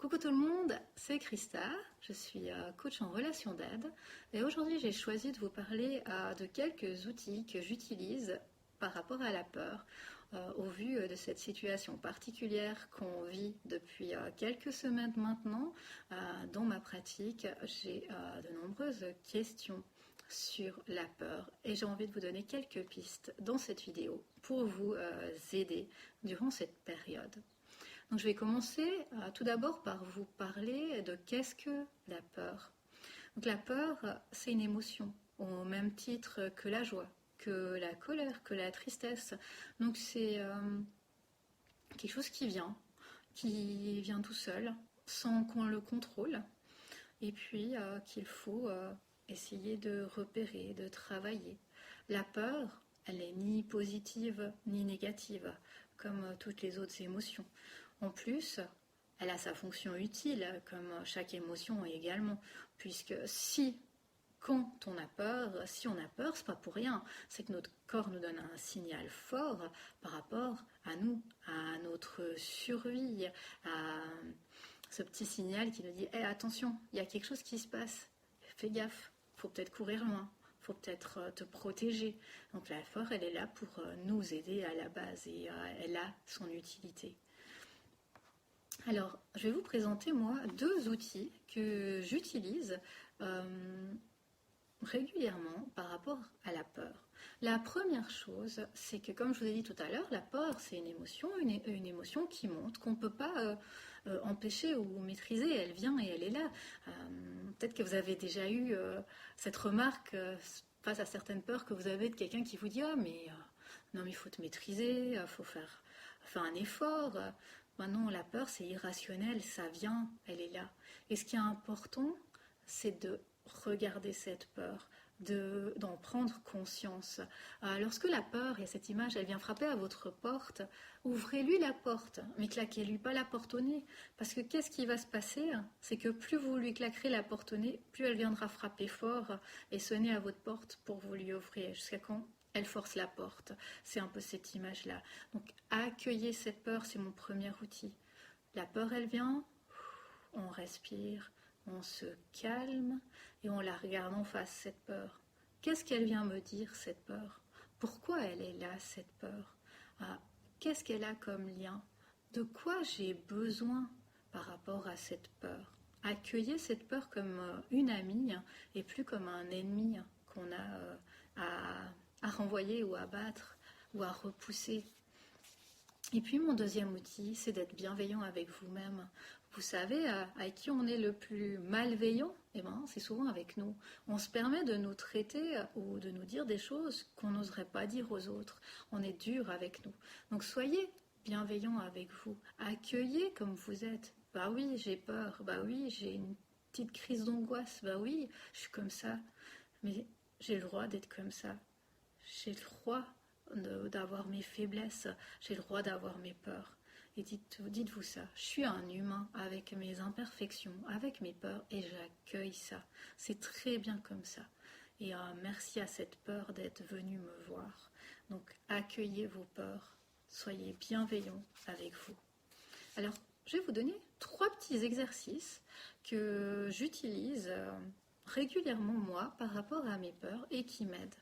Coucou tout le monde, c'est Christa, je suis coach en relation d'aide et aujourd'hui j'ai choisi de vous parler de quelques outils que j'utilise par rapport à la peur au vu de cette situation particulière qu'on vit depuis quelques semaines maintenant. Dans ma pratique, j'ai de nombreuses questions sur la peur et j'ai envie de vous donner quelques pistes dans cette vidéo pour vous aider durant cette période. Donc je vais commencer tout d'abord par vous parler de qu'est-ce que la peur. Donc la peur, c'est une émotion, au même titre que la joie, que la colère, que la tristesse. Donc c'est quelque chose qui vient tout seul, sans qu'on le contrôle, et puis qu'il faut essayer de repérer, de travailler. La peur, elle n'est ni positive ni négative, comme toutes les autres émotions. En plus, elle a sa fonction utile, comme chaque émotion également, puisque quand on a peur, c'est pas pour rien, c'est que notre corps nous donne un signal fort par rapport à nous, à notre survie, à ce petit signal qui nous dit hey, attention, il y a quelque chose qui se passe, fais gaffe, faut peut-être courir loin, faut peut-être te protéger. Donc la peur, elle est là pour nous aider à la base et elle a son utilité. Alors, je vais vous présenter, moi, deux outils que j'utilise régulièrement par rapport à la peur. La première chose, c'est que, comme je vous ai dit tout à l'heure, la peur, c'est une émotion qui monte, qu'on ne peut pas empêcher ou maîtriser. Elle vient et elle est là. Peut-être que vous avez déjà eu cette remarque face à certaines peurs que vous avez de quelqu'un qui vous dit « Ah, mais non, mais il faut te maîtriser, il faut faire un effort. » Maintenant, la peur, c'est irrationnel, ça vient, elle est là. Et ce qui est important, c'est de regarder cette peur, d'en prendre conscience. Lorsque la peur et cette image, elle vient frapper à votre porte, ouvrez-lui la porte, mais claquez-lui pas la porte au nez. Parce que qu'est-ce qui va se passer? C'est que plus vous lui claquerez la porte au nez, plus elle viendra frapper fort et sonner à votre porte pour vous lui offrir. Jusqu'à quand elle force la porte. C'est un peu cette image-là. Donc, accueillir cette peur, c'est mon premier outil. La peur, elle vient, on respire, on se calme et on la regarde en face, cette peur. Qu'est-ce qu'elle vient me dire, cette peur? Pourquoi elle est là, cette peur? Qu'est-ce qu'elle a comme lien? De quoi j'ai besoin par rapport à cette peur? Accueillir cette peur comme une amie et plus comme un ennemi qu'on a à renvoyer ou à battre ou à repousser. Et puis mon deuxième outil, c'est d'être bienveillant avec vous-même. Vous savez, à qui on est le plus malveillant? Eh ben, c'est souvent avec nous. On se permet de nous traiter ou de nous dire des choses qu'on n'oserait pas dire aux autres. On est dur avec nous. Donc soyez bienveillant avec vous. Accueillez comme vous êtes. Bah oui, j'ai peur. Bah oui, j'ai une petite crise d'angoisse. Bah oui, je suis comme ça. Mais j'ai le droit d'être comme ça. J'ai le droit d'avoir mes faiblesses, j'ai le droit d'avoir mes peurs. Et dites-vous ça, je suis un humain avec mes imperfections, avec mes peurs, et j'accueille ça. C'est très bien comme ça. Et merci à cette peur d'être venue me voir. Donc accueillez vos peurs, soyez bienveillants avec vous. Alors, je vais vous donner 3 petits exercices que j'utilise régulièrement moi par rapport à mes peurs et qui m'aident.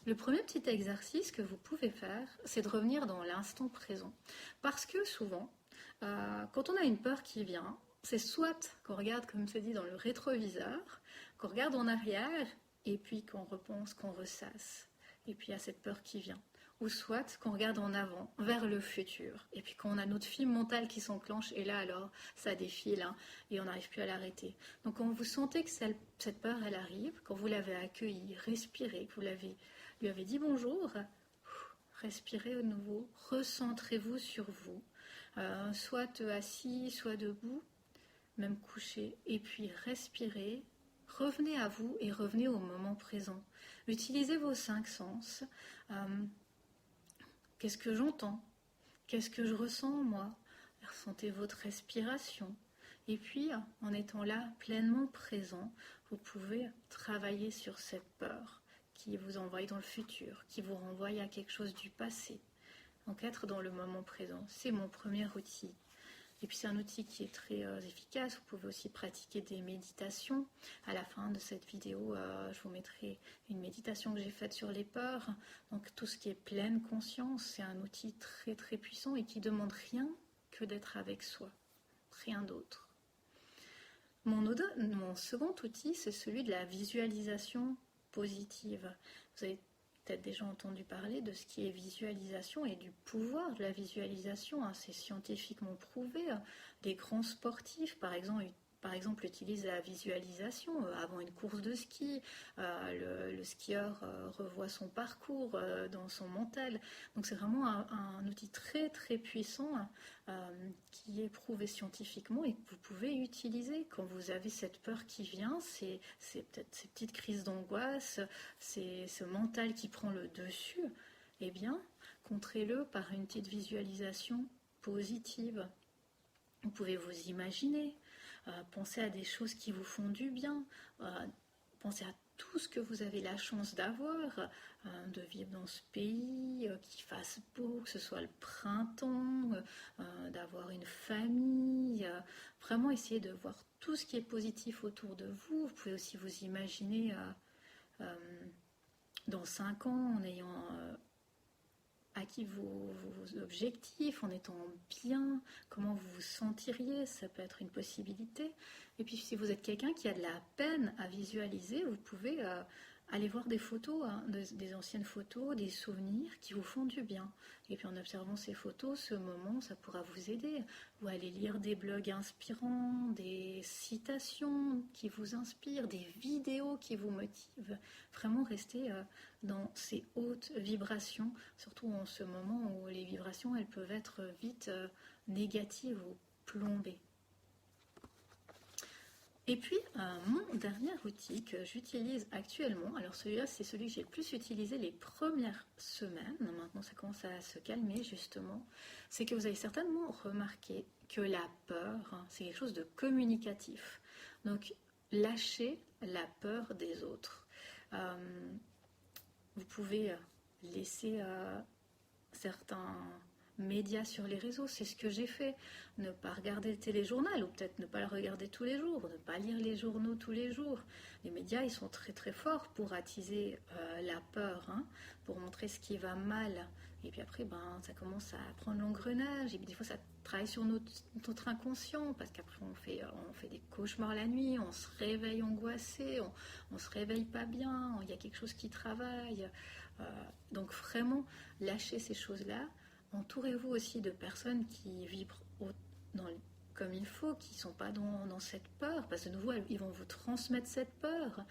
Le premier petit exercice que vous pouvez faire, c'est de revenir dans l'instant présent. Parce que souvent, quand on a une peur qui vient, c'est soit qu'on regarde, comme c'est dit, dans le rétroviseur, qu'on regarde en arrière, et puis qu'on repense, qu'on ressasse. Et puis il y a cette peur qui vient. Ou soit qu'on regarde en avant, vers le futur. Et puis qu'on a notre film mental qui s'enclenche, et là alors, ça défile, et on n'arrive plus à l'arrêter. Donc quand vous sentez que cette peur, elle arrive, quand vous l'avez accueillie, respirée, que vous lui avez dit bonjour, respirez au nouveau, recentrez-vous sur vous, soit assis, soit debout, même couché, et puis respirez, revenez à vous et revenez au moment présent. Utilisez vos 5 sens. Qu'est-ce que j'entends? Qu'est-ce que je ressens moi? Ressentez votre respiration. Et puis, en étant là, pleinement présent, vous pouvez travailler sur cette peur qui vous envoie dans le futur, qui vous renvoie à quelque chose du passé. Donc être dans le moment présent, c'est mon premier outil. Et puis c'est un outil qui est très efficace. Vous pouvez aussi pratiquer des méditations. À la fin de cette vidéo, je vous mettrai une méditation que j'ai faite sur les peurs. Donc tout ce qui est pleine conscience, c'est un outil très très puissant et qui demande rien que d'être avec soi, rien d'autre. Mon second outil, c'est celui de la visualisation positive. Vous avez peut-être déjà entendu parler de ce qui est visualisation et du pouvoir de la visualisation. C'est scientifiquement prouvé. Les grands sportifs, par exemple, utilisent la visualisation avant une course de ski. Le skieur revoit son parcours dans son mental. Donc c'est vraiment un outil très très puissant qui est prouvé scientifiquement et que vous pouvez utiliser quand vous avez cette peur qui vient. C'est peut-être ces petites crises d'angoisse, c'est ce mental qui prend le dessus. Eh bien, contrez-le par une petite visualisation positive. Vous pouvez vous imaginer, penser à des choses qui vous font du bien, pensez à tout ce que vous avez la chance d'avoir, de vivre dans ce pays, qu'il fasse beau, que ce soit le printemps, d'avoir une famille, vraiment essayer de voir tout ce qui est positif autour de vous. Vous pouvez aussi vous imaginer dans 5 ans en ayant acquis vos objectifs, en étant bien, comment vous vous sentiriez, ça peut être une possibilité. Et puis si vous êtes quelqu'un qui a de la peine à visualiser, vous pouvez aller voir des photos, des anciennes photos, des souvenirs qui vous font du bien. Et puis en observant ces photos, ce moment, ça pourra vous aider. Ou aller lire des blogs inspirants, des citations qui vous inspirent, des vidéos qui vous motivent. Vraiment rester dans ces hautes vibrations, surtout en ce moment où les vibrations, elles peuvent être vite négatives ou plombées. Et puis, mon dernier outil que j'utilise actuellement, alors celui-là, c'est celui que j'ai le plus utilisé les premières semaines, maintenant ça commence à se calmer justement, c'est que vous avez certainement remarqué que la peur, c'est quelque chose de communicatif. Donc, lâchez la peur des autres. Vous pouvez laisser certains médias sur les réseaux, c'est ce que j'ai fait. Ne pas regarder le téléjournal, ou peut-être ne pas le regarder tous les jours, ne pas lire les journaux tous les jours. Les médias, ils sont très très forts pour attiser la peur, pour montrer ce qui va mal. Et puis après, ça commence à prendre l'engrenage. Et puis des fois, ça travaille sur notre inconscient, parce qu'après, on fait des cauchemars la nuit, on se réveille angoissé, on se réveille pas bien, il y a quelque chose qui travaille. Donc vraiment, lâchez ces choses-là. Entourez-vous aussi de personnes qui vibrent comme il faut, qui ne sont pas dans cette peur, parce que de nouveau, ils vont vous transmettre cette peur.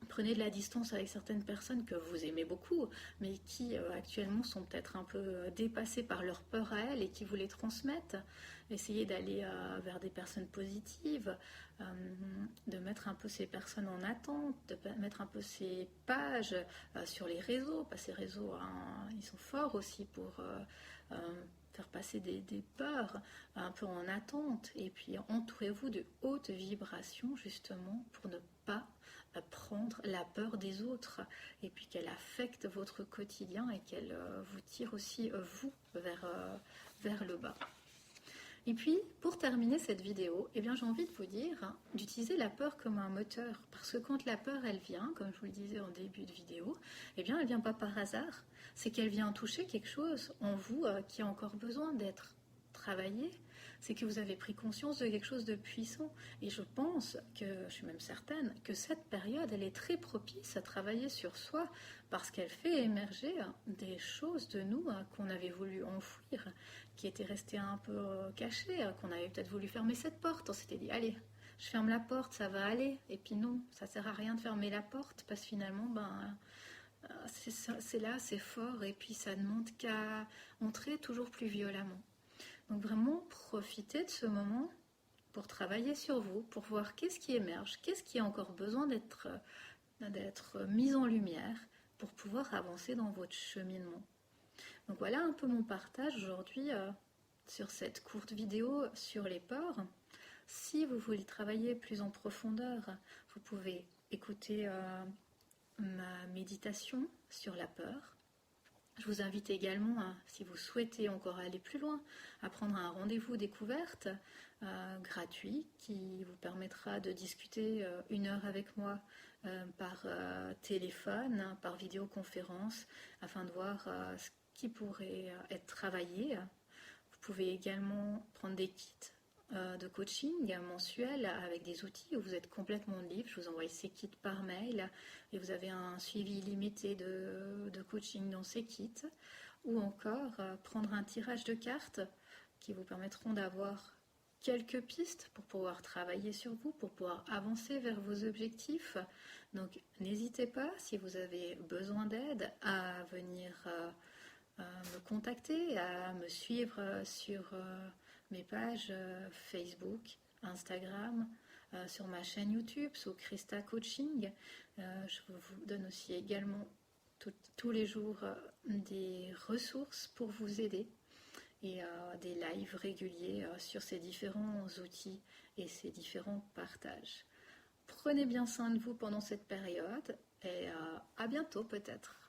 Prenez de la distance avec certaines personnes que vous aimez beaucoup, mais qui actuellement sont peut-être un peu dépassées par leur peur à elles et qui vous les transmettent. Essayez d'aller vers des personnes positives, de mettre un peu ces personnes en attente, de mettre un peu ces pages sur les réseaux, parce que ces réseaux, ils sont forts aussi pour faire passer des peurs un peu en attente. Et puis entourez-vous de hautes vibrations justement pour ne pas prendre la peur des autres et puis qu'elle affecte votre quotidien et qu'elle vous tire aussi vous vers le bas. Et puis, pour terminer cette vidéo, j'ai envie de vous dire d'utiliser la peur comme un moteur. Parce que quand la peur, elle vient, comme je vous le disais en début de vidéo, elle ne vient pas par hasard. C'est qu'elle vient toucher quelque chose en vous qui a encore besoin d'être travaillé. C'est que vous avez pris conscience de quelque chose de puissant. Et je pense, je suis même certaine, que cette période, elle est très propice à travailler sur soi parce qu'elle fait émerger des choses de nous qu'on avait voulu enfouir, qui étaient restées un peu cachées, qu'on avait peut-être voulu fermer cette porte. On s'était dit, allez, je ferme la porte, ça va aller. Et puis non, ça sert à rien de fermer la porte parce que finalement, c'est là, c'est fort et puis ça ne demande qu'à entrer toujours plus violemment. Donc vraiment, profitez de ce moment pour travailler sur vous, pour voir qu'est-ce qui émerge, qu'est-ce qui a encore besoin d'être mis en lumière pour pouvoir avancer dans votre cheminement. Donc voilà un peu mon partage aujourd'hui sur cette courte vidéo sur les peurs. Si vous voulez travailler plus en profondeur, vous pouvez écouter ma méditation sur la peur. Je vous invite également, si vous souhaitez encore aller plus loin, à prendre un rendez-vous découverte gratuit qui vous permettra de discuter 1 heure avec moi par téléphone, par vidéoconférence, afin de voir ce qui pourrait être travaillé. Vous pouvez également prendre des kits de coaching mensuel avec des outils où vous êtes complètement libre. Je vous envoie ces kits par mail et vous avez un suivi limité de coaching dans ces kits. Ou encore prendre un tirage de cartes qui vous permettront d'avoir quelques pistes pour pouvoir travailler sur vous, pour pouvoir avancer vers vos objectifs. Donc n'hésitez pas, si vous avez besoin d'aide, à venir me contacter, à me suivre sur mes pages Facebook, Instagram, sur ma chaîne YouTube, sous Christa Coaching. Je vous donne aussi également tous les jours des ressources pour vous aider et des lives réguliers sur ces différents outils et ces différents partages. Prenez bien soin de vous pendant cette période et à bientôt peut-être.